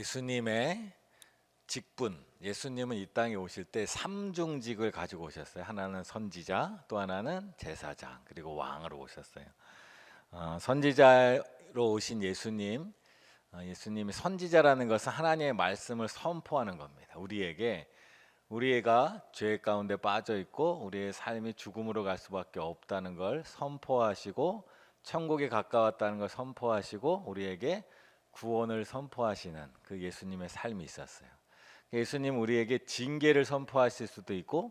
예수님의 직분, 예수님은 이 땅에 오실 때 삼중직을 가지고 오셨어요. 하나는 선지자, 또 하나는 제사장, 그리고 왕으로 오셨어요. 선지자로 오신 예수님, 예수님이 선지자라는 것은 하나님의 말씀을 선포하는 겁니다. 우리가 죄 가운데 빠져 있고 우리의 삶이 죽음으로 갈 수밖에 없다는 걸 선포하시고 천국에 가까웠다는 걸 선포하시고 우리에게 구원을 선포하시는 그 예수님의 삶이 있었어요. 예수님 우리에게 징계를 선포하실 수도 있고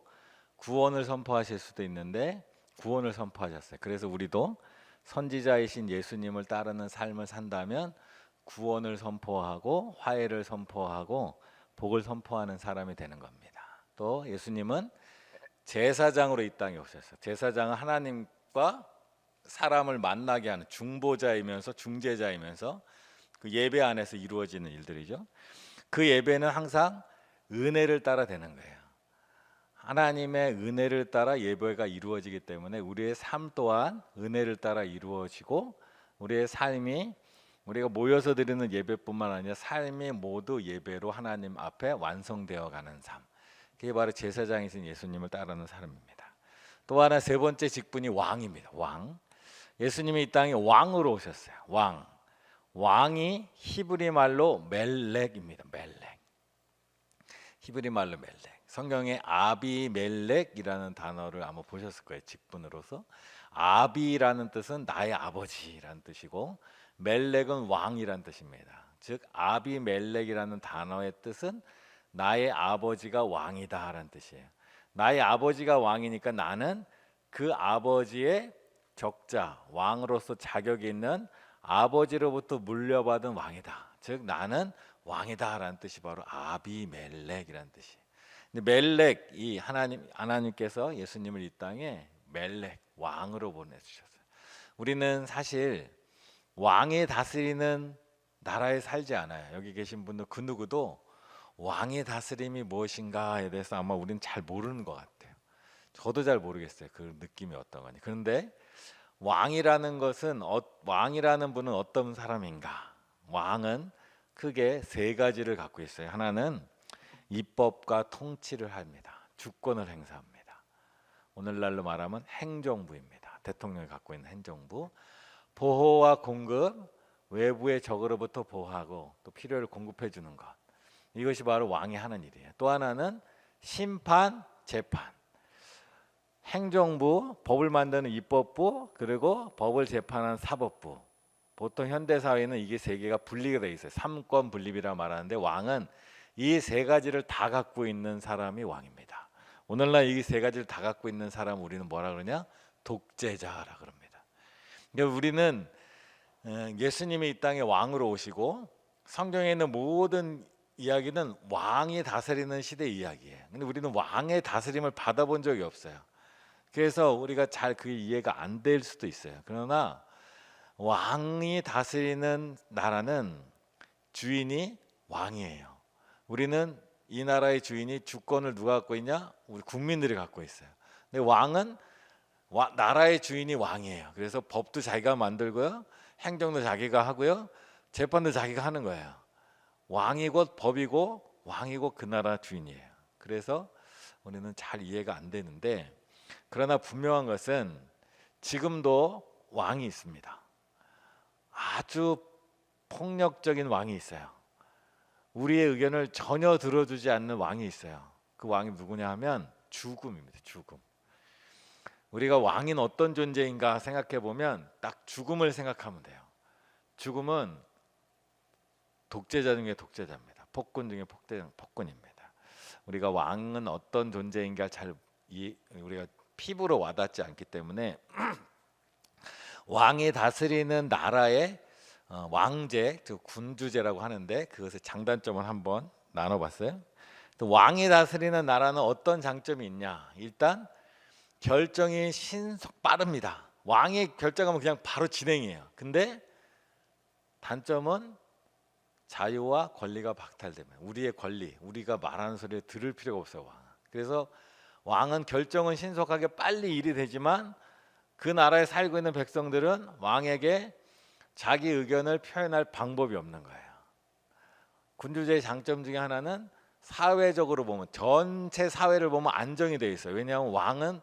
구원을 선포하실 수도 있는데 구원을 선포하셨어요. 그래서 우리도 선지자이신 예수님을 따르는 삶을 산다면 구원을 선포하고 화해를 선포하고 복을 선포하는 사람이 되는 겁니다. 또 예수님은 제사장으로 이 땅에 오셨어요. 제사장은 하나님과 사람을 만나게 하는 중보자이면서 중재자이면서 그 예배 안에서 이루어지는 일들이죠. 그 예배는 항상 은혜를 따라 되는 거예요. 하나님의 은혜를 따라 예배가 이루어지기 때문에 우리의 삶 또한 은혜를 따라 이루어지고 우리의 삶이 우리가 모여서 드리는 예배뿐만 아니라 삶이 모두 예배로 하나님 앞에 완성되어 가는 삶. 그게 바로 제사장이신 예수님을 따르는 사람입니다. 또 하나 세 번째 직분이 왕입니다. 왕. 예수님이 이 땅에 왕으로 오셨어요. 왕이 히브리 말로 멜렉입니다. 멜렉. 히브리 말로 멜렉. 성경에 아비멜렉이라는 단어를 아마 보셨을 거예요. 직분으로서. 아비라는 뜻은 나의 아버지라는 뜻이고 멜렉은 왕이라는 뜻입니다. 즉 아비멜렉이라는 단어의 뜻은 나의 아버지가 왕이다라는 뜻이에요. 나의 아버지가 왕이니까 나는 그 아버지의 적자, 왕으로서 자격이 있는 아버지로부터 물려받은 왕이다. 즉 나는 왕이다라는 뜻이 바로 아비멜렉이라는 뜻이에요. 근데 멜렉, 이 하나님께서 예수님을 이 땅에 멜렉 왕으로 보내주셨어요. 우리는 사실 왕이 다스리는 나라에 살지 않아요. 여기 계신 분들 그 누구도 왕의 다스림이 무엇인가에 대해서 아마 우리는 잘 모르는 것 같아요. 저도 잘 모르겠어요. 그 느낌이 어떤 거니. 그런데 왕이라는 분은 어떤 사람인가? 왕은 크게 세 가지를 갖고 있어요. 하나는 입법과 통치를 합니다. 주권을 행사합니다. 오늘날로 말하면 행정부입니다. 대통령이 갖고 있는 행정부. 보호와 공급, 외부의 적으로부터 보호하고 또 필요를 공급해 주는 것. 이것이 바로 왕이 하는 일이에요. 또 하나는 심판, 재판. 행정부, 법을 만드는 입법부, 그리고 법을 재판하는 사법부. 보통 현대 사회는 이게 세 개가 분리가 되어 있어요. 삼권 분립이라 말하는데 왕은 이 세 가지를 다 갖고 있는 사람이 왕입니다. 오늘날 이 세 가지를 다 갖고 있는 사람 우리는 뭐라 그러냐? 독재자라 그럽니다. 그러니까 우리는 예수님이 이 땅에 왕으로 오시고 성경에 있는 모든 이야기는 왕이 다스리는 시대 이야기예요. 근데 우리는 왕의 다스림을 받아본 적이 없어요. 그래서 우리가 잘 그게 이해가 안 될 수도 있어요. 그러나 왕이 다스리는 나라는 주인이 왕이에요. 우리는 이 나라의 주인이 주권을 누가 갖고 있냐? 우리 국민들이 갖고 있어요. 근데 왕은 나라의 주인이 왕이에요. 그래서 법도 자기가 만들고요, 행정도 자기가 하고요, 재판도 자기가 하는 거예요. 왕이 곧 법이고 왕이 곧 그 나라 주인이에요. 그래서 우리는 잘 이해가 안 되는데 그러나 분명한 것은 지금도 왕이 있습니다. 아주 폭력적인 왕이 있어요. 우리의 의견을 전혀 들어주지 않는 왕이 있어요. 그 왕이 누구냐 하면 죽음입니다. 죽음. 우리가 왕인 어떤 존재인가 생각해 보면 딱 죽음을 생각하면 돼요. 죽음은 독재자 중에 독재자입니다. 폭군 중에 폭군입니다. 우리가 왕은 어떤 존재인가 우리가 피부로 와닿지 않기 때문에 왕이 다스리는 나라의 왕제, 즉 군주제라고 하는데 그것의 장단점을 한번 나눠봤어요. 또 왕이 다스리는 나라는 어떤 장점이 있냐? 일단 결정이 빠릅니다. 왕이 결정하면 그냥 바로 진행해요. 근데 단점은 자유와 권리가 박탈되면 우리의 권리, 우리가 말하는 소리를 들을 필요가 없어요. 그래서 왕은 결정은 신속하게 빨리 일이 되지만 그 나라에 살고 있는 백성들은 왕에게 자기 의견을 표현할 방법이 없는 거예요. 군주제의 장점 중에 하나는 사회적으로 보면 전체 사회를 보면 안정이 돼 있어요. 왜냐하면 왕은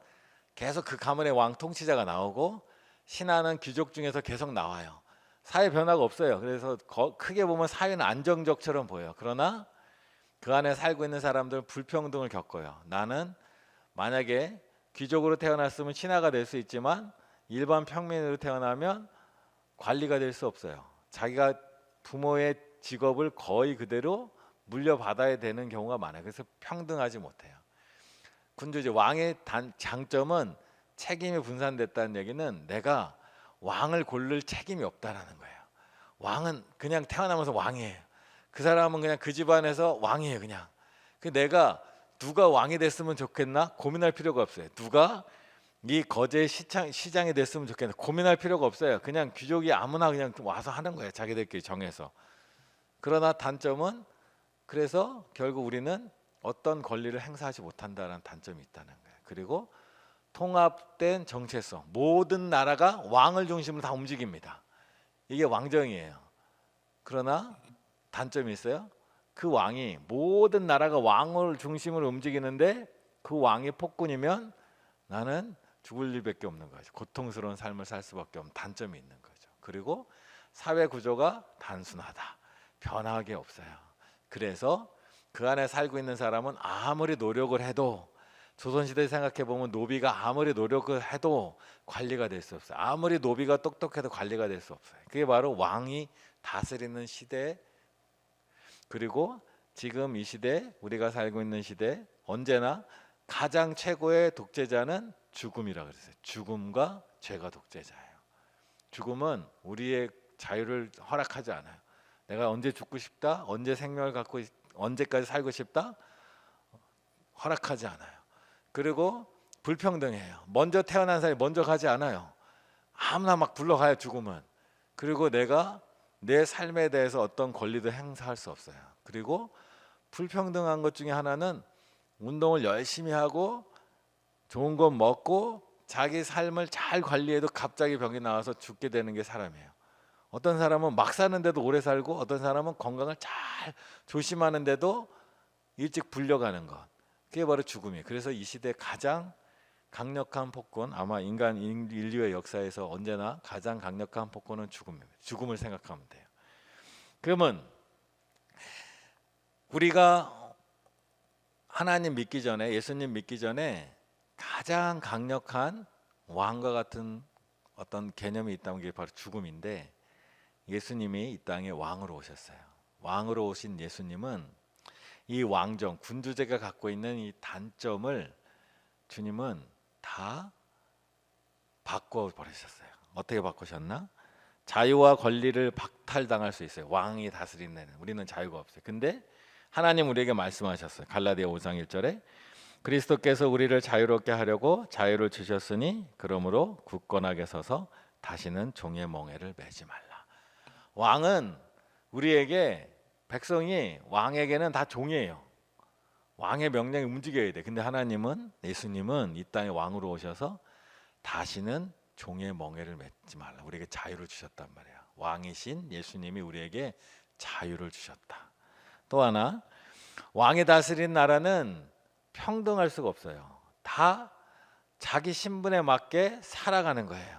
계속 그 가문의 왕 통치자가 나오고 신하는 귀족 중에서 계속 나와요. 사회 변화가 없어요. 그래서 크게 보면 사회는 안정적처럼 보여요. 그러나 그 안에 살고 있는 사람들은 불평등을 겪어요. 나는 만약에 귀족으로 태어났으면 신하가 될 수 있지만 일반 평민으로 태어나면 관리가 될 수 없어요. 자기가 부모의 직업을 거의 그대로 물려받아야 되는 경우가 많아요. 그래서 평등하지 못해요. 군주제 왕의 장점은 책임이 분산됐다는 얘기는 내가 왕을 고를 책임이 없다라는 거예요. 왕은 그냥 태어나면서 왕이에요. 그 사람은 그냥 그 집안에서 왕이에요. 그냥 내가 누가 왕이 됐으면 좋겠나 고민할 필요가 없어요. 누가 이 거제 시장이 됐으면 좋겠나 고민할 필요가 없어요. 그냥 귀족이 아무나 그냥 와서 하는 거예요. 자기들끼리 정해서. 그러나 단점은 그래서 결국 우리는 어떤 권리를 행사하지 못한다는 단점이 있다는 거예요. 그리고 통합된 정체성, 모든 나라가 왕을 중심으로 다 움직입니다. 이게 왕정이에요. 그러나 단점이 있어요. 그 왕이 모든 나라가 왕을 중심으로 움직이는데 그 왕이 폭군이면 나는 죽을 일밖에 없는 거죠. 고통스러운 삶을 살 수밖에 없는 단점이 있는 거죠. 그리고 사회 구조가 단순하다. 변화하게 없어요. 그래서 그 안에 살고 있는 사람은 아무리 노력을 해도 조선시대 생각해 보면 노비가 아무리 노력을 해도 관리가 될 수 없어요. 아무리 노비가 똑똑해도 관리가 될 수 없어요. 그게 바로 왕이 다스리는 시대. 그리고 지금 이 시대 우리가 살고 있는 시대 언제나 가장 최고의 독재자는 죽음이라 그랬어요. 죽음과 죄가 독재자예요. 죽음은 우리의 자유를 허락하지 않아요. 내가 언제 죽고 싶다, 언제 생명을 갖고 언제까지 살고 싶다 허락하지 않아요. 그리고 불평등해요. 먼저 태어난 사람이 먼저 가지 않아요. 아무나 막 불러가요. 죽음은. 그리고 내가 내 삶에 대해서 어떤 권리도 행사할 수 없어요. 그리고 불평등한 것 중에 하나는 운동을 열심히 하고 좋은 것 먹고 자기 삶을 잘 관리해도 갑자기 병이 나와서 죽게 되는 게 사람이에요. 어떤 사람은 막 사는데도 오래 살고 어떤 사람은 건강을 잘 조심하는데도 일찍 불려가는 것. 그게 바로 죽음이에요. 그래서 이 시대 가장 강력한 폭군, 아마 인류의 역사에서 언제나 가장 강력한 폭군은 죽음입니다. 죽음을 생각하면 돼요. 그러면 우리가 하나님 믿기 전에, 예수님 믿기 전에 가장 강력한 왕과 같은 어떤 개념이 있다는 게 바로 죽음인데, 예수님이 이 땅에 왕으로 오셨어요. 왕으로 오신 예수님은 이 왕정, 군주제가 갖고 있는 이 단점을 주님은 다 바꿔버리셨어요. 어떻게 바꾸셨나? 자유와 권리를 박탈당할 수 있어요. 왕이 다스리는 데는 우리는 자유가 없어요. 근데 하나님 우리에게 말씀하셨어요. 갈라디아 5장 1절에 그리스도께서 우리를 자유롭게 하려고 자유를 주셨으니 그러므로 굳건하게 서서 다시는 종의 멍에를 매지 말라. 왕은 우리에게, 백성이 왕에게는 다 종이에요. 왕의 명령이 움직여야 돼. 근데 하나님은, 예수님은 이 땅에 왕으로 오셔서 다시는 종의 멍에를 맺지 말라. 우리에게 자유를 주셨단 말이야. 왕이신 예수님이 우리에게 자유를 주셨다. 또 하나, 왕이 다스린 나라는 평등할 수가 없어요. 다 자기 신분에 맞게 살아가는 거예요.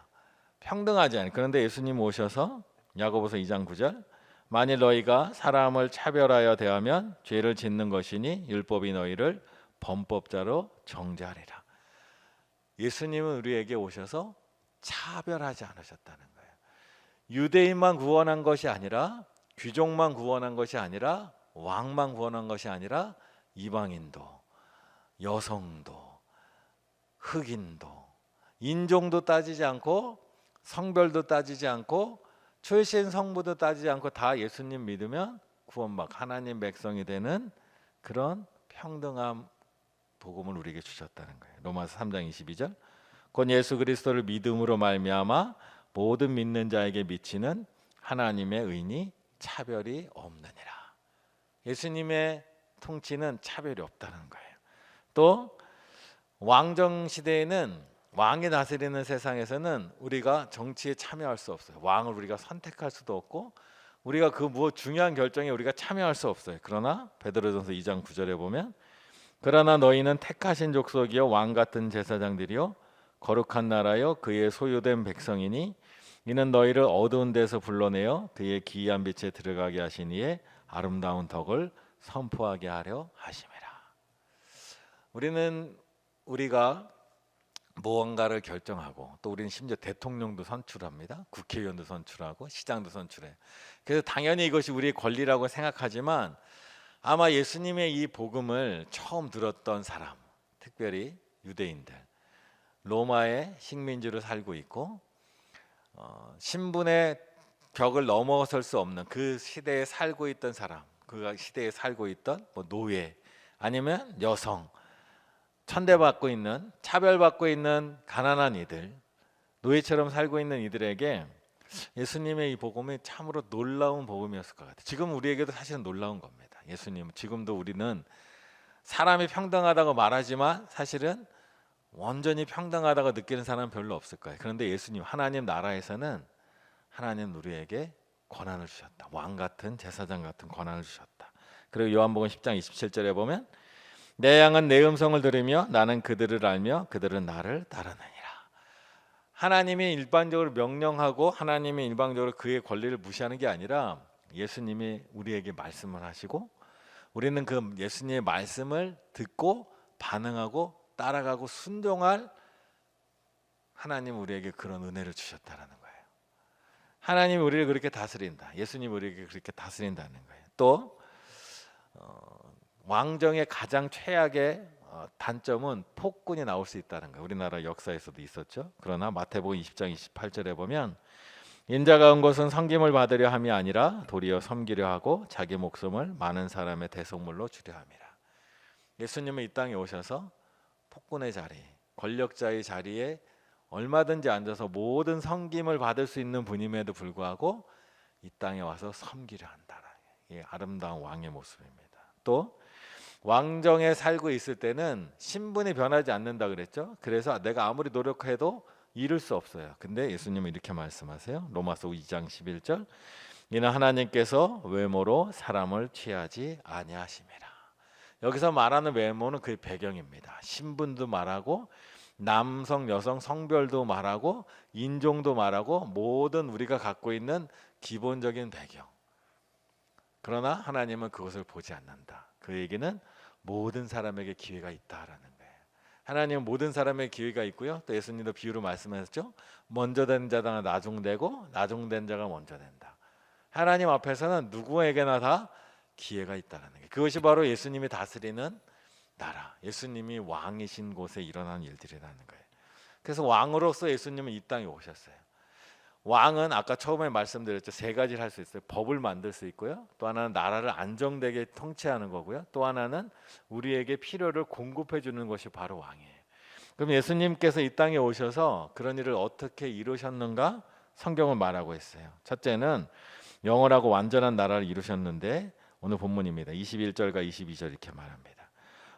평등하지 않아요. 그런데 예수님 오셔서 야고보서 2장 9절 만일 너희가 사람을 차별하여 대하면 죄를 짓는 것이니 율법이 너희를 범법자로 정죄하리라. 예수님은 우리에게 오셔서 차별하지 않으셨다는 거예요. 유대인만 구원한 것이 아니라, 귀족만 구원한 것이 아니라, 왕만 구원한 것이 아니라 이방인도, 여성도, 흑인도, 인종도 따지지 않고 성별도 따지지 않고 출신 성부도 따지지 않고 다 예수님 믿으면 구원받고 하나님 백성이 되는 그런 평등한 복음을 우리에게 주셨다는 거예요. 로마서 3장 22절 곧 예수 그리스도를 믿음으로 말미암아 모든 믿는 자에게 미치는 하나님의 의니 차별이 없느니라. 예수님의 통치는 차별이 없다는 거예요. 또 왕정 시대에는, 왕이 다스리는 세상에서는 우리가 정치에 참여할 수 없어요. 왕을 우리가 선택할 수도 없고 우리가 그 무엇 중요한 결정에 우리가 참여할 수 없어요. 그러나 베드로전서 2장 9절에 보면 그러나 너희는 택하신 족속이요 왕 같은 제사장들이요 거룩한 나라요 그의 소유된 백성이니 이는 너희를 어두운 데서 불러내어 그의 기이한 빛에 들어가게 하신 이의 아름다운 덕을 선포하게 하려 하심이라. 우리가 무언가를 결정하고 또 우리는 심지어 대통령도 선출합니다. 국회의원도 선출하고 시장도 선출해요. 그래서 당연히 이것이 우리의 권리라고 생각하지만 아마 예수님의 이 복음을 처음 들었던 사람, 특별히 유대인들, 로마의 식민지로 살고 있고 신분의 벽을 넘어설 수 없는 그 시대에 살고 있던 사람, 그 시대에 살고 있던 노예 아니면 여성, 천대받고 있는, 차별받고 있는 가난한 이들, 노예처럼 살고 있는 이들에게 예수님의 이 복음이 참으로 놀라운 복음이었을 것 같아요. 지금 우리에게도 사실은 놀라운 겁니다. 예수님, 지금도 우리는 사람이 평등하다고 말하지만 사실은 완전히 평등하다고 느끼는 사람은 별로 없을 거예요. 그런데 예수님, 하나님 나라에서는 하나님 우리에게 권한을 주셨다. 왕 같은 제사장 같은 권한을 주셨다. 그리고 요한복음 10장 27절에 보면 내 양은 내 음성을 들으며 나는 그들을 알며 그들은 나를 따르느니라. 하나님이 일반적으로 명령하고 하나님이 일방적으로 그의 권리를 무시하는 게 아니라 예수님이 우리에게 말씀을 하시고 우리는 그 예수님의 말씀을 듣고 반응하고 따라가고 순종할 하나님 우리에게 그런 은혜를 주셨다라는 거예요. 하나님이 우리를 그렇게 다스린다. 예수님이 우리에게 그렇게 다스린다는 거예요. 또 왕정의 가장 최악의 단점은 폭군이 나올 수 있다는 거예요. 우리나라 역사에서도 있었죠. 그러나 마태복음 20장 28절에 보면 인자가 온 것은 섬김을 받으려 함이 아니라 도리어 섬기려 하고 자기 목숨을 많은 사람의 대속물로 주려 함이라. 예수님은 이 땅에 오셔서 폭군의 자리, 권력자의 자리에 얼마든지 앉아서 모든 섬김을 받을 수 있는 분임에도 불구하고 이 땅에 와서 섬기려 한다는 이 아름다운 왕의 모습입니다. 또 왕정에 살고 있을 때는 신분이 변하지 않는다 그랬죠. 그래서 내가 아무리 노력해도 이룰 수 없어요. 근데 예수님은 이렇게 말씀하세요. 로마서 2장 11절 이는 하나님께서 외모로 사람을 취하지 아니하심이라. 여기서 말하는 외모는 그 배경입니다. 신분도 말하고 남성, 여성, 성별도 말하고 인종도 말하고 모든 우리가 갖고 있는 기본적인 배경. 그러나 하나님은 그것을 보지 않는다. 그 얘기는 모든 사람에게 기회가 있다라는 거예요. 하나님은 모든 사람에게 기회가 있고요. 또 예수님도 비유로 말씀하셨죠. 먼저 된 자가 나중되고 나중된 자가 먼저 된다. 하나님 앞에서는 누구에게나 다 기회가 있다라는 거예요. 그것이 바로 예수님이 다스리는 나라, 예수님이 왕이신 곳에 일어난 일들이라는 거예요. 그래서 왕으로서 예수님은 이 땅에 오셨어요. 왕은 아까 처음에 말씀드렸죠. 세 가지를 할 수 있어요. 법을 만들 수 있고요. 또 하나는 나라를 안정되게 통치하는 거고요. 또 하나는 우리에게 필요를 공급해 주는 것이 바로 왕이에요. 그럼 예수님께서 이 땅에 오셔서 그런 일을 어떻게 이루셨는가? 성경은 말하고 있어요. 첫째는 영원하고 완전한 나라를 이루셨는데 오늘 본문입니다. 21절과 22절 이렇게 말합니다.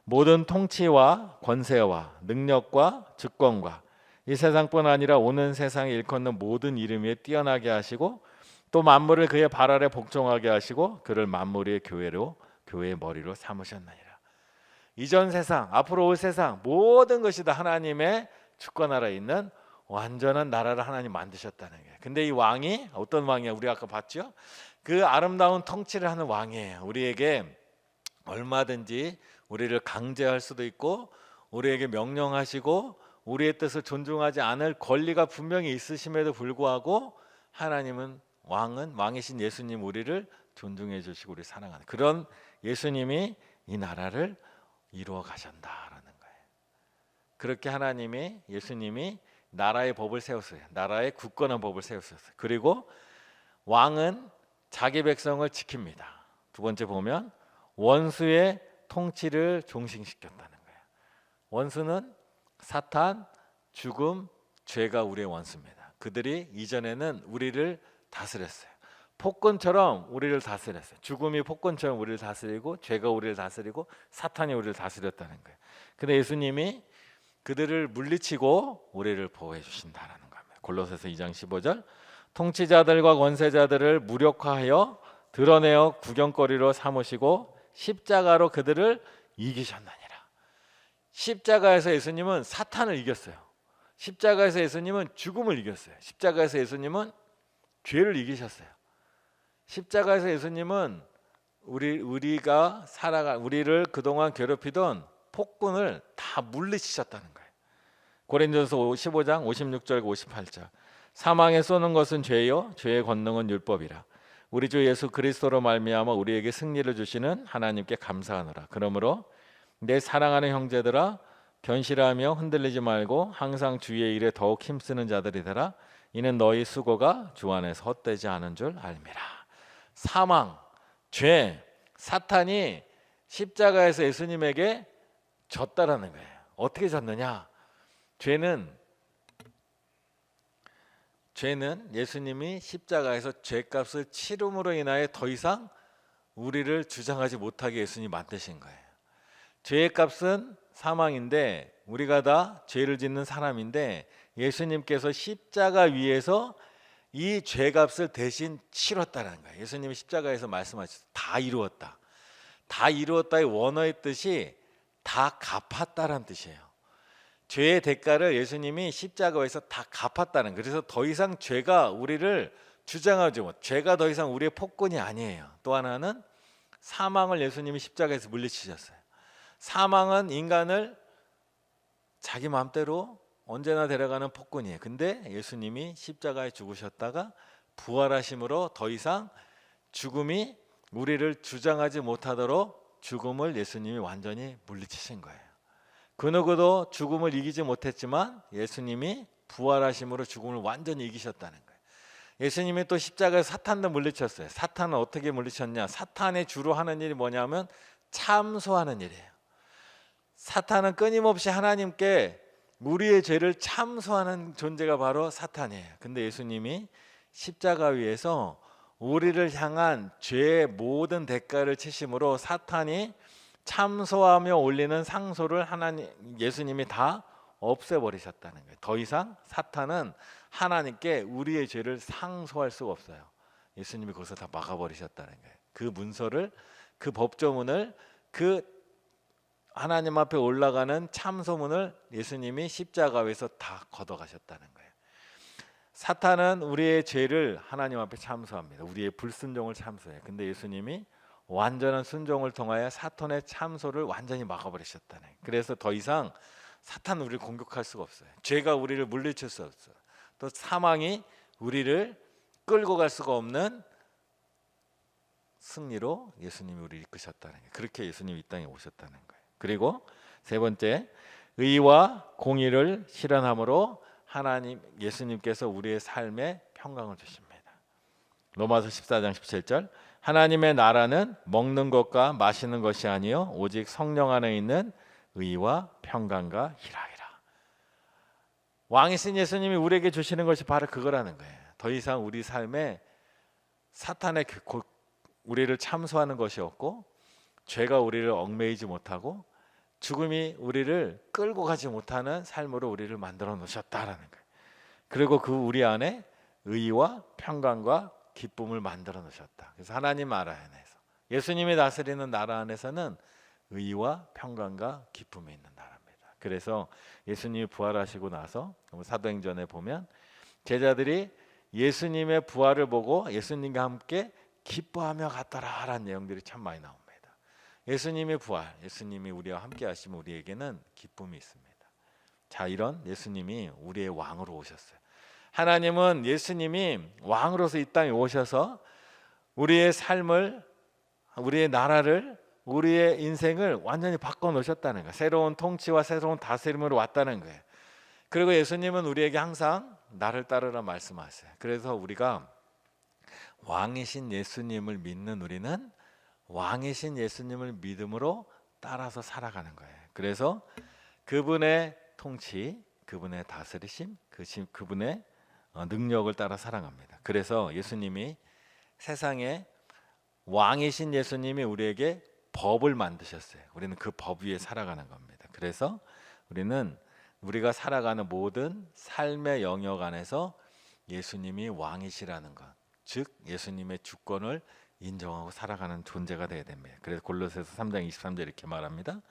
모든 통치와 권세와 능력과 주권과 이 세상뿐 아니라 오는 세상에 일컫는 모든 이름 위에 뛰어나게 하시고 또 만물을 그의 발 아래 복종하게 하시고 그를 만물의 교회의 머리로 삼으셨느니라. 이전 세상, 앞으로 올 세상 모든 것이 다 하나님의 주권 아래 있는 완전한 나라를 하나님 만드셨다는 거예요. 근데 이 왕이 어떤 왕이야? 우리 아까 봤죠? 그 아름다운 통치를 하는 왕이에요. 우리에게 얼마든지 우리를 강제할 수도 있고 우리에게 명령하시고 우리의 뜻을 존중하지 않을 권리가 분명히 있으심에도 불구하고 하나님은 왕이신 예수님 우리를 존중해 주시고 우리 사랑하는 그런 예수님이 이 나라를 이루어 가신다라는 거예요. 그렇게 예수님이 나라의 법을 세웠어요. 나라의 굳건한 법을 세웠어요. 그리고 왕은 자기 백성을 지킵니다. 두 번째 보면 원수의 통치를 종식시켰다는 거예요. 원수는 사탄, 죽음, 죄가 우리의 원수입니다. 그들이 이전에는 우리를 다스렸어요. 폭군처럼 우리를 다스렸어요. 죽음이 폭군처럼 우리를 다스리고 죄가 우리를 다스리고 사탄이 우리를 다스렸다는 거예요. 근데 예수님이 그들을 물리치고 우리를 보호해 주신다라는 겁니다. 골로새서 2장 15절 통치자들과 권세자들을 무력화하여 드러내어 구경거리로 삼으시고 십자가로 그들을 이기셨느니라. 십자가에서 예수님은 사탄을 이겼어요. 십자가에서 예수님은 죽음을 이겼어요. 십자가에서 예수님은 죄를 이기셨어요. 십자가에서 예수님은 우리를 그동안 괴롭히던 폭군을 다 물리치셨다는 거예요. 고린도전서 15장 56절 58절. 사망에 쏘는 것은 죄요 죄의 권능은 율법이라. 우리 주 예수 그리스도로 말미암아 우리에게 승리를 주시는 하나님께 감사하노라. 그러므로 내 사랑하는 형제들아, 견실하며 흔들리지 말고 항상 주의 일에 더욱 힘쓰는 자들이 되라. 이는 너희 수고가 주 안에서 헛되지 않은 줄 알미라. 사망, 죄, 사탄이 십자가에서 예수님에게 졌다라는 거예요. 어떻게 졌느냐? 죄는 예수님이 십자가에서 죄값을 치름으로 인하여 더 이상 우리를 주장하지 못하게 예수님이 만드신 거예요. 죄의 값은 사망인데 우리가 다 죄를 짓는 사람인데 예수님께서 십자가 위에서 이 죄값을 대신 치렀다는 거예요. 예수님이 십자가에서 말씀하셨어요. 다 이루었다. 다 이루었다의 원어의 뜻이 다 갚았다라는 뜻이에요. 죄의 대가를 예수님이 십자가에서 다 갚았다는 거예요. 그래서 더 이상 죄가 우리를 주장하지 못. 죄가 더 이상 우리의 폭군이 아니에요. 또 하나는 사망을 예수님이 십자가에서 물리치셨어요. 사망은 인간을 자기 마음대로 언제나 데려가는 폭군이에요. 근데 예수님이 십자가에 죽으셨다가 부활하심으로 더 이상 죽음이 우리를 주장하지 못하도록 죽음을 예수님이 완전히 물리치신 거예요. 그 누구도 죽음을 이기지 못했지만 예수님이 부활하심으로 죽음을 완전히 이기셨다는 거예요. 예수님이 또 십자가에서 사탄도 물리쳤어요. 사탄은 어떻게 물리쳤냐? 사탄이 주로 하는 일이 뭐냐면 참소하는 일이에요. 사탄은 끊임없이 하나님께 우리의 죄를 참소하는 존재가 바로 사탄이에요. 근데 예수님이 십자가 위에서 우리를 향한 죄의 모든 대가를 치심으로 사탄이 참소하며 올리는 상소를 예수님이 다 없애버리셨다는 거예요. 더 이상 사탄은 하나님께 우리의 죄를 상소할 수가 없어요. 예수님이 거기서 다 막아버리셨다는 거예요. 그 문서를, 그 법조문을, 그 하나님 앞에 올라가는 참소문을 예수님이 십자가 위에서 다 걷어가셨다는 거예요. 사탄은 우리의 죄를 하나님 앞에 참소합니다. 우리의 불순종을 참소해요. 근데 예수님이 완전한 순종을 통하여 사탄의 참소를 완전히 막아버리셨다는 거예요. 그래서 더 이상 사탄은 우리를 공격할 수가 없어요. 죄가 우리를 물리칠 수 없어요. 또 사망이 우리를 끌고 갈 수가 없는 승리로 예수님이 우리를 이끄셨다는 거예요. 그렇게 예수님이 이 땅에 오셨다는 거예요. 그리고 세 번째, 의와 공의를 실현함으로 예수님께서 우리의 삶에 평강을 주십니다. 로마서 14장 17절. 하나님의 나라는 먹는 것과 마시는 것이 아니요 오직 성령 안에 있는 의와 평강과 희락이라. 왕이신 예수님이 우리에게 주시는 것이 바로 그거라는 거예요. 더 이상 우리 삶에 사탄의 우리를 참소하는 것이 없고, 죄가 우리를 얽매이지 못하고, 죽음이 우리를 끌고 가지 못하는 삶으로 우리를 만들어 놓으셨다라는 거예요. 그리고 그 우리 안에 의와 평강과 기쁨을 만들어 놓으셨다. 그래서 하나님 나라 안에서, 예수님이 다스리는 나라 안에서는 의와 평강과 기쁨이 있는 나라입니다. 그래서 예수님이 부활하시고 나서 사도행전에 보면 제자들이 예수님의 부활을 보고 예수님과 함께 기뻐하며 갔더라라는 내용들이 참 많이 나옵니다. 예수님의 부활, 예수님이 우리와 함께 하시면 우리에게는 기쁨이 있습니다. 자, 이런 예수님이 우리의 왕으로 오셨어요. 하나님은 예수님이 왕으로서 이 땅에 오셔서 우리의 삶을, 우리의 나라를, 우리의 인생을 완전히 바꿔놓으셨다는 거예요. 새로운 통치와 새로운 다스림으로 왔다는 거예요. 그리고 예수님은 우리에게 항상 나를 따르라 말씀하세요. 그래서 우리가 왕이신 예수님을 믿는 우리는 왕이신 예수님을 믿음으로 따라서 살아가는 거예요. 그래서 그분의 통치, 그분의 다스리심, 그분의 능력을 따라 살아갑니다. 그래서 예수님이 세상에 왕이신 예수님이 우리에게 법을 만드셨어요. 우리는 그 법 위에 살아가는 겁니다. 그래서 우리가 살아가는 모든 삶의 영역 안에서 예수님이 왕이시라는 것, 즉 예수님의 주권을 인정하고 살아가는 존재가 되어야 됩니다. 그래서 골로새서 3장 23절 이렇게 말합니다.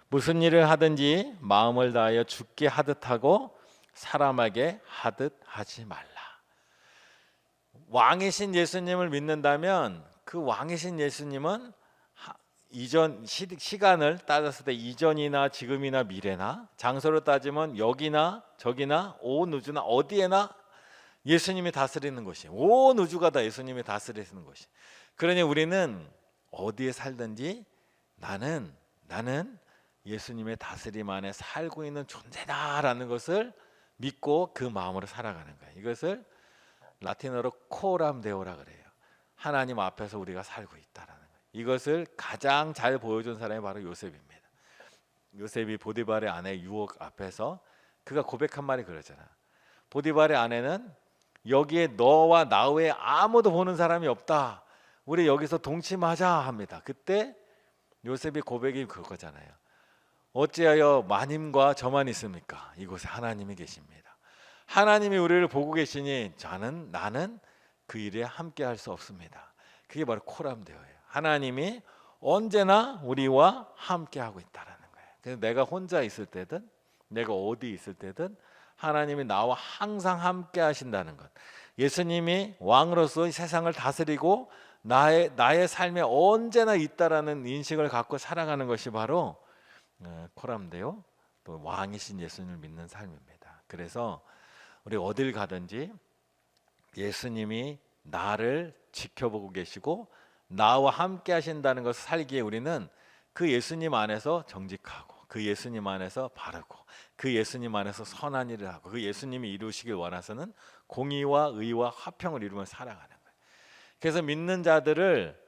무슨 일을 하든지 마음을 다하여 주께 하듯 하고 사람에게 하듯 하지 말라. 왕이신 예수님을 믿는다면 그 왕이신 예수님은 이전 시간을 따졌을 때 이전이나 지금이나 미래나 장소로 따지면 여기나 저기나 온 우주나 어디에나 예수님이 다스리는 것이, 온 우주가 다 예수님이 다스리는 것이. 그러니 우리는 어디에 살든지 나는 예수님의 다스림 안에 살고 있는 존재다라는 것을 믿고 그 마음으로 살아가는 거예요. 이것을 라틴어로 코람 데오라 그래요. 하나님 앞에서 우리가 살고 있다라는 거예요. 이것을 가장 잘 보여준 사람이 바로 요셉입니다. 요셉이 보디발의 아내 유혹 앞에서 그가 고백한 말이 그러잖아. 보디발의 아내는 여기에 너와 나 외에 아무도 보는 사람이 없다. 우리 여기서 동침하자 합니다. 그때 요셉의 고백이 그거잖아요. 어찌하여 마님과 저만 있습니까? 이곳에 하나님이 계십니다. 하나님이 우리를 보고 계시니 나는 그 일에 함께할 수 없습니다. 그게 바로 코람데오예요. 하나님이 언제나 우리와 함께하고 있다라는 거예요. 그래서 내가 혼자 있을 때든 내가 어디 있을 때든 하나님이 나와 항상 함께 하신다는 것. 예수님이 왕으로서 이 세상을 다스리고 나의 삶에 언제나 있다라는 인식을 갖고 살아가는 것이 바로 코람데오, 또 왕이신 예수님을 믿는 삶입니다. 그래서 우리 어딜 가든지 예수님이 나를 지켜보고 계시고 나와 함께 하신다는 것을 살기에 우리는 그 예수님 안에서 정직하고 그 예수님 안에서 바르고 그 예수님 안에서 선한 일을 하고 그 예수님이 이루시길 원하서는 공의와 의와 화평을 이루며 살아가는 거예요. 그래서 믿는 자들을,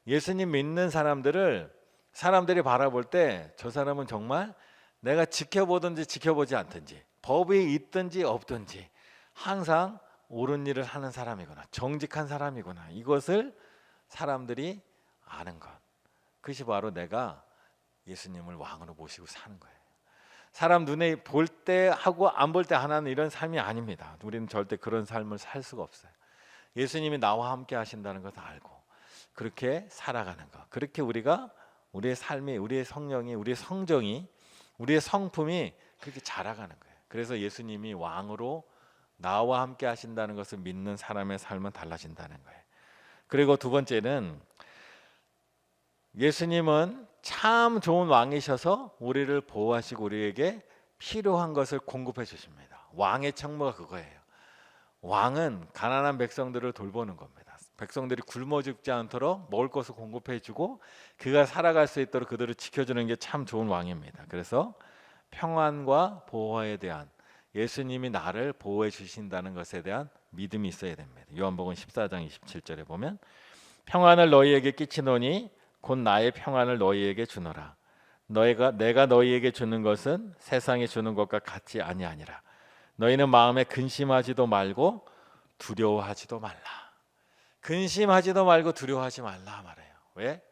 예수님 믿는 사람들이 바라볼 때 저 사람은 정말 내가 지켜보든지 지켜보지 않든지 법이 있든지 없든지 항상 옳은 일을 하는 사람이구나, 정직한 사람이구나, 이것을 사람들이 아는 것. 그것이 바로 내가 예수님을 왕으로 모시고 사는 거예요. 사람 눈에 볼 때 하고 안 볼 때 하나는 이런 삶이 아닙니다. 우리는 절대 그런 삶을 살 수가 없어요. 예수님이 나와 함께 하신다는 것을 알고 그렇게 살아가는 것. 그렇게 우리가 우리의 삶이, 우리의 성령이, 우리의 성정이, 우리의 성품이 그렇게 자라가는 거예요. 그래서 예수님이 왕으로 나와 함께 하신다는 것을 믿는 사람의 삶은 달라진다는 거예요. 그리고 두 번째는 예수님은 참 좋은 왕이셔서 우리를 보호하시고 우리에게 필요한 것을 공급해 주십니다. 왕의 책무가 그거예요. 왕은 가난한 백성들을 돌보는 겁니다. 백성들이 굶어 죽지 않도록 먹을 것을 공급해 주고 그가 살아갈 수 있도록 그들을 지켜주는 게 참 좋은 왕입니다. 그래서 평안과 보호에 대한, 예수님이 나를 보호해 주신다는 것에 대한 믿음이 있어야 됩니다. 요한복음 14장 27절에 보면 평안을 너희에게 끼치노니 곧 나의 평안을 너희에게 주노라. 내가 너희에게 주는 것은 세상이 주는 것과 같지 아니하니라. 너희는 마음에 근심하지도 말고 두려워하지도 말라. 근심하지도 말고 두려워하지 말라 말해요. 왜?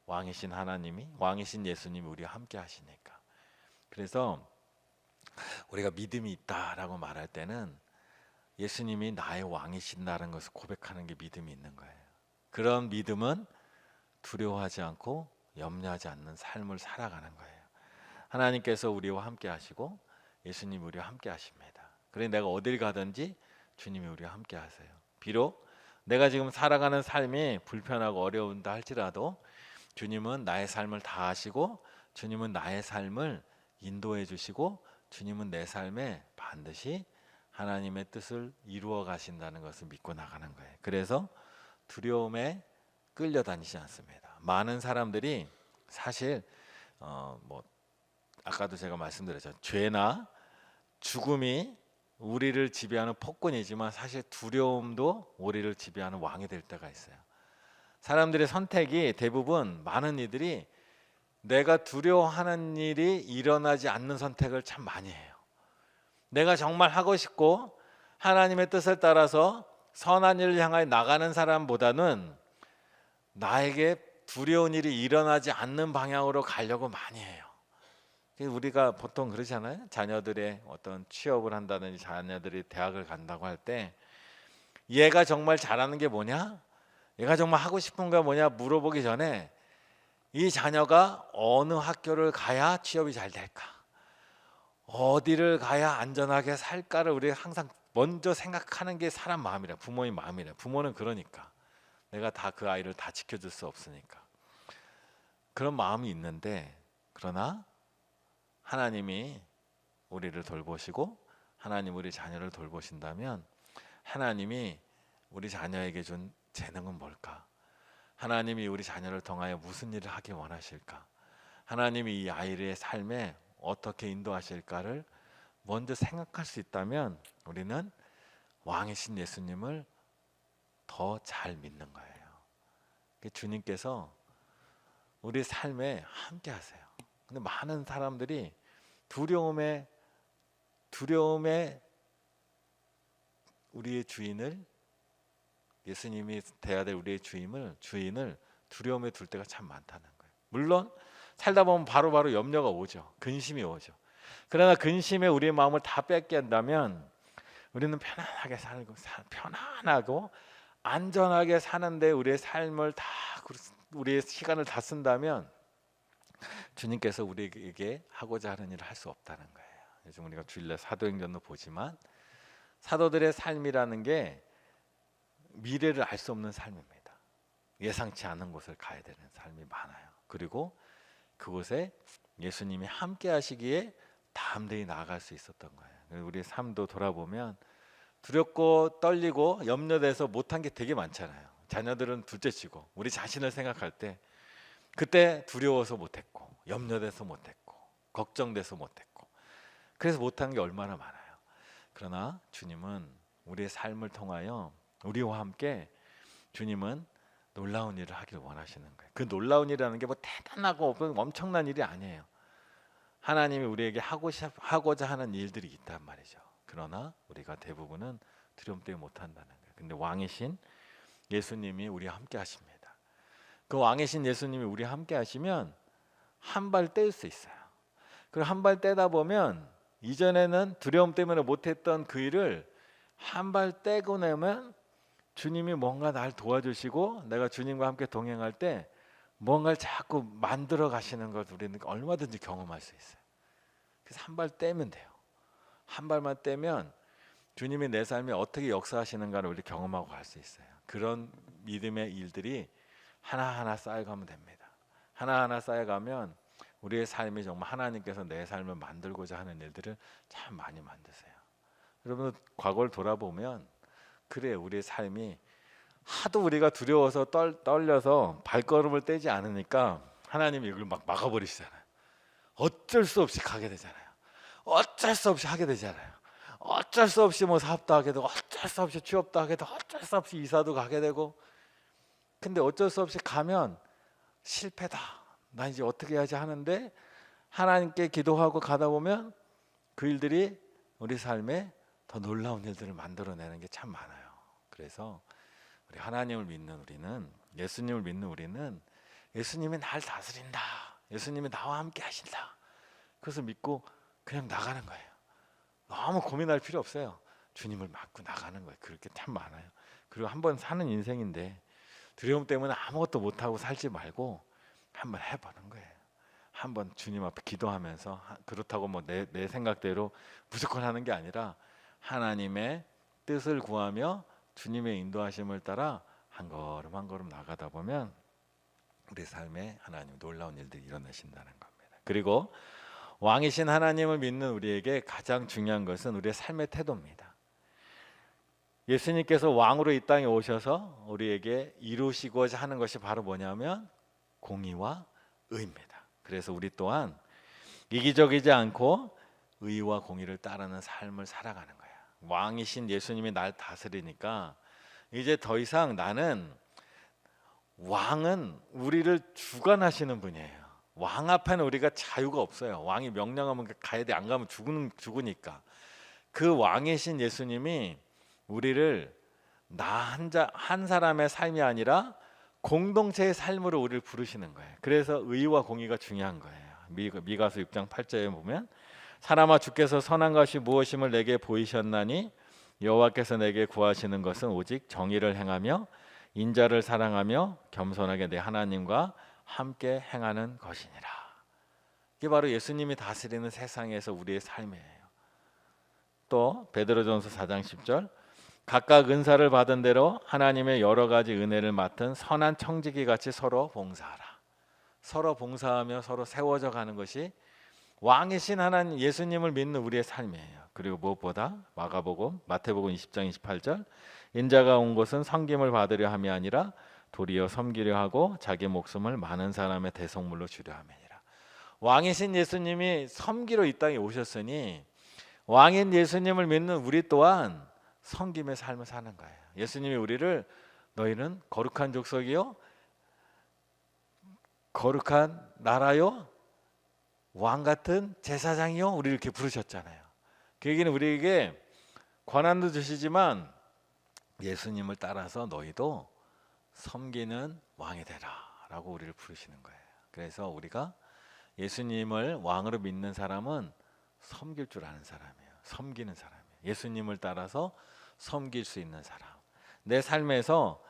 왕이신 하나님이, 왕이신 예수님이 우리와 함께 하시니까. 그래서 우리가 믿음이 있다라고 말할 때는 예수님이 나의 왕이신다는 것을 고백하는 게 믿음이 있는 거예요. 그런 믿음은 두려워하지 않고 염려하지 않는 삶을 살아가는 거예요. 하나님께서 우리와 함께 하시고 예수님이 우리와 함께 하십니다. 그래서 내가 어딜 가든지 주님이 우리와 함께 하세요. 비록 내가 지금 살아가는 삶이 불편하고 어려운다 할지라도 주님은 나의 삶을 다 아시고 주님은 나의 삶을 인도해 주시고 주님은 내 삶에 반드시 하나님의 뜻을 이루어 가신다는 것을 믿고 나가는 거예요. 그래서 두려움에 끌려다니지 않습니다. 많은 사람들이 사실 아까도 제가 말씀드렸죠. 죄나 죽음이 우리를 지배하는 폭군이지만 사실 두려움도 우리를 지배하는 왕이 될 때가 있어요. 사람들의 선택이 대부분, 많은 이들이 내가 두려워하는 일이 일어나지 않는 선택을 참 많이 해요. 내가 정말 하고 싶고 하나님의 뜻을 따라서 선한 일을 향하여 나가는 사람보다는 나에게 두려운 일이 일어나지 않는 방향으로 가려고 많이 해요. 우리가 보통 그러잖아요. 자녀들의 어떤 취업을 한다든지 자녀들이 대학을 간다고 할 때 얘가 정말 잘하는 게 뭐냐? 얘가 정말 하고 싶은 거 뭐냐 물어보기 전에 이 자녀가 어느 학교를 가야 취업이 잘 될까? 어디를 가야 안전하게 살까를 우리가 항상 먼저 생각하는 게 사람 마음이래. 부모의 마음이래. 부모는 그러니까 내가 다 그 아이를 다 지켜줄 수 없으니까 그런 마음이 있는데, 그러나 하나님이 우리를 돌보시고 하나님 우리 자녀를 돌보신다면 하나님이 우리 자녀에게 준 재능은 뭘까? 하나님이 우리 자녀를 통하여 무슨 일을 하기 원하실까? 하나님이 이 아이의 삶에 어떻게 인도하실까를 먼저 생각할 수 있다면 우리는 왕이신 예수님을 더 잘 믿는 거예요. 주님께서 우리 삶에 함께 하세요. 근데 많은 사람들이 두려움에 우리의 주인을, 예수님이 돼야 될 우리의 주인을 두려움에 둘 때가 참 많다는 거예요. 물론 살다 보면 바로바로 염려가 오죠. 근심이 오죠. 그러나 근심에 우리의 마음을 다 뺏게 한다면 우리는 편안하게 살고 편안하고 안전하게 사는데 우리의 삶을 다, 우리의 시간을 다 쓴다면 주님께서 우리에게 하고자 하는 일을 할 수 없다는 거예요. 요즘 우리가 주일날 사도행전도 보지만 사도들의 삶이라는 게 미래를 알 수 없는 삶입니다. 예상치 않은 곳을 가야 되는 삶이 많아요. 그리고 그곳에 예수님이 함께 하시기에 담대히 나아갈 수 있었던 거예요. 우리의 삶도 돌아보면 두렵고 떨리고 염려돼서 못한 게 되게 많잖아요. 자녀들은 둘째치고 우리 자신을 생각할 때 그때 두려워서 못했고 염려돼서 못했고 걱정돼서 못했고 그래서 못한 게 얼마나 많아요. 그러나 주님은 우리의 삶을 통하여 우리와 함께 주님은 놀라운 일을 하길 원하시는 거예요. 그 놀라운 일이라는 게 뭐 대단하고 엄청난 일이 아니에요. 하나님이 우리에게 하고자 하는 일들이 있단 말이죠. 그러나 우리가 대부분은 두려움 때문에 못한다는 거예요. 근데 왕이신 예수님이 우리와 함께 하십니다. 그 왕이신 예수님이 우리와 함께 하시면 한 발 뗄 수 있어요. 그리고 한 발 떼다 보면 이전에는 두려움 때문에 못했던 그 일을 한 발 떼고 나면 주님이 뭔가 날 도와주시고 내가 주님과 함께 동행할 때 뭔가를 자꾸 만들어 가시는 걸 우리는 얼마든지 경험할 수 있어요. 그래서 한 발 떼면 돼요. 한 발만 떼면 주님이 내 삶에 어떻게 역사하시는가를 우리 경험하고 갈 수 있어요. 그런 믿음의 일들이 하나하나 쌓여가면 됩니다. 하나하나 쌓여가면 우리의 삶이 정말 하나님께서 내 삶을 만들고자 하는 일들을 참 많이 만드세요. 여러분 과거를 돌아보면 그래, 우리의 삶이 하도 우리가 두려워서 떨려서 발걸음을 떼지 않으니까 하나님이 이걸 막 막아버리시잖아요. 어쩔 수 없이 가게 되잖아요. 어쩔 수 없이 하게 되잖아요. 어쩔 수 없이 뭐 사업도 하게 되고 어쩔 수 없이 취업도 하게 되고 어쩔 수 없이 이사도 가게 되고, 근데 어쩔 수 없이 가면 실패다, 나 이제 어떻게 해야지 하는데 하나님께 기도하고 가다 보면 그 일들이 우리 삶에 더 놀라운 일들을 만들어내는 게 참 많아요. 그래서 우리 하나님을 믿는 우리는, 예수님을 믿는 우리는 예수님이 날 다스린다, 예수님이 나와 함께 하신다, 그것을 믿고 그냥 나가는 거예요. 너무 고민할 필요 없어요. 주님을 맡고 나가는 거예요. 그렇게 참 많아요. 그리고 한번 사는 인생인데 두려움 때문에 아무것도 못하고 살지 말고 한번 해보는 거예요. 한번 주님 앞에 기도하면서, 그렇다고 뭐 내 생각대로 무조건 하는 게 아니라 하나님의 뜻을 구하며 주님의 인도하심을 따라 한 걸음 한 걸음 나가다 보면 우리 삶에 하나님 놀라운 일들이 일어나신다는 겁니다. 그리고 왕이신 하나님을 믿는 우리에게 가장 중요한 것은 우리의 삶의 태도입니다. 예수님께서 왕으로 이 땅에 오셔서 우리에게 이루시고자 하는 것이 바로 뭐냐면 공의와 의입니다. 그래서 우리 또한 이기적이지 않고 의와 공의를 따르는 삶을 살아가는 거예요. 왕이신 예수님이 날 다스리니까 이제 더 이상 나는, 왕은 우리를 주관하시는 분이에요. 왕 앞에는 우리가 자유가 없어요. 왕이 명령하면 가야 돼. 안 가면 죽으니까. 그 왕이신 예수님이 우리를 나 한 사람의 삶이 아니라 공동체의 삶으로 우리를 부르시는 거예요. 그래서 의와 공의가 중요한 거예요. 미가서 6장 8절에 보면 사람아, 주께서 선한 것이 무엇임을 내게 보이셨나니 여호와께서 내게 구하시는 것은 오직 정의를 행하며 인자를 사랑하며 겸손하게 내 하나님과 함께 행하는 것이니라. 이게 바로 예수님이 다스리는 세상에서 우리의 삶이에요. 또 베드로전서 4장 10절 각각 은사를 받은 대로 하나님의 여러 가지 은혜를 맡은 선한 청지기 같이 서로 봉사하라. 서로 봉사하며 서로 세워져 가는 것이 왕이신 하나님 예수님을 믿는 우리의 삶이에요. 그리고 무엇보다 마가복음 마태복음 20장 28절 인자가 온 것은 섬김을 받으려 함이 아니라 도리어 섬기려 하고 자기 목숨을 많은 사람의 대속물로 주려 함이니라. 왕이신 예수님이 섬기러 이 땅에 오셨으니 왕인 예수님을 믿는 우리 또한 섬김의 삶을 사는 거예요. 예수님이 우리를 너희는 거룩한 족속이요 거룩한 나라요 왕 같은 제사장이요 우리 이렇게 부르셨잖아요. 그 얘기는 우리에게 권한도 주시지만 예수님을 따라서 너희도 섬기는 왕이 되라 라고 우리를 부르시는 거예요. 그래서 우리가 예수님을 왕으로 믿는 사람은 섬길 줄 아는 사람이에요. 섬기는 사람이에요. 예수님을 따라서 섬길 수 있는 사람. 내 삶에서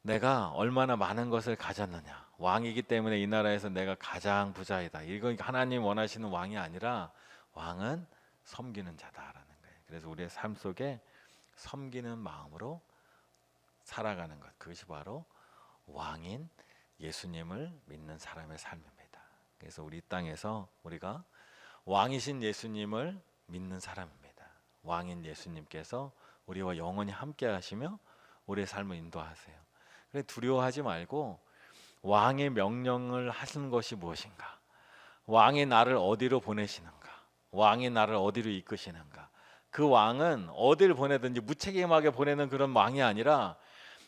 내가 얼마나 많은 것을 가졌느냐. 왕이기 때문에 이 나라에서 내가 가장 부자이다. 이거 하나님 원하시는 왕이 아니라 왕은 섬기는 자다라는 거예요. 그래서 우리의 삶 속에 섬기는 마음으로 살아가는 것. 그것이 바로 왕인 예수님을 믿는 사람의 삶입니다. 그래서 우리 땅에서 우리가 왕이신 예수님을 믿는 사람입니다. 왕인 예수님께서 우리와 영원히 함께 하시며 우리의 삶을 인도하세요. 그래 두려워하지 말고 왕의 명령을 하시는 것이 무엇인가? 왕이 나를 어디로 보내시는가? 왕이 나를 어디로 이끄시는가? 그 왕은 어디를 보내든지 무책임하게 보내는 그런 왕이 아니라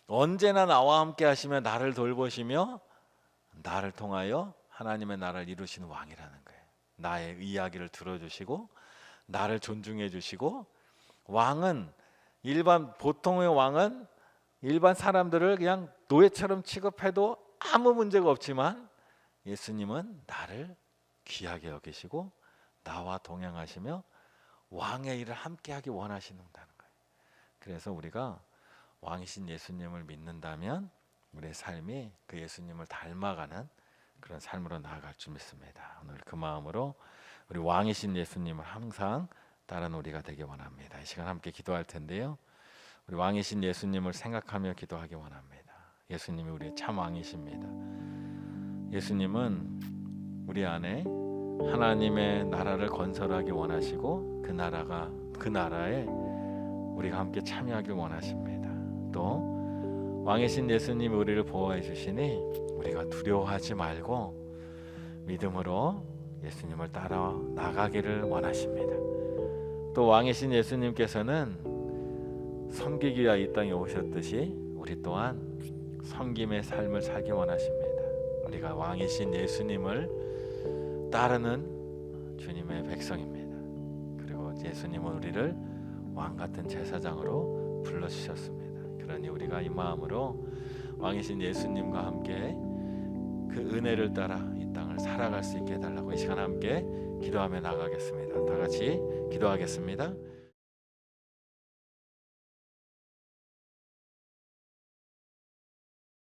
언제나 나와 함께 하시며 나를 돌보시며 나를 통하여 하나님의 나라를 이루시는 왕이라는 거예요. 나의 이야기를 들어주시고 나를 존중해 주시고 왕은 보통의 왕은 일반 사람들을 그냥 노예처럼 취급해도 아무 문제가 없지만 예수님은 나를 귀하게 여기시고 나와 동행하시며 왕의 일을 함께하기 원하시는다는 거예요. 그래서 우리가 왕이신 예수님을 믿는다면 우리의 삶이 그 예수님을 닮아가는 그런 삶으로 나아갈 줄 믿습니다. 오늘 그 마음으로 우리 왕이신 예수님을 항상 따르는 우리가 되기 원합니다. 이 시간 함께 기도할 텐데요. 우리 왕이신 예수님을 생각하며 기도하기 원합니다. 예수님이 우리의 참 왕이십니다. 예수님은 우리 안에 하나님의 나라를 건설하기 원하시고 그 나라에 우리가 함께 참여하길 원하십니다. 또 왕이신 예수님이 우리를 보호해 주시니 우리가 두려워하지 말고 믿음으로 예수님을 따라 나가기를 원하십니다. 또 왕이신 예수님께서는 섬기기 위하여 이 땅에 오셨듯이 우리 또한 섬김의 삶을 살기 원하십니다. 우리가 왕이신 예수님을 따르는 주님의 백성입니다. 그리고 예수님은 우리를 왕같은 제사장으로 불러주셨습니다. 그러니 우리가 이 마음으로 왕이신 예수님과 함께 그 은혜를 따라 이 땅을 살아갈 수 있게 해달라고 이 시간 함께 기도하며 나가겠습니다. 다 같이 기도하겠습니다.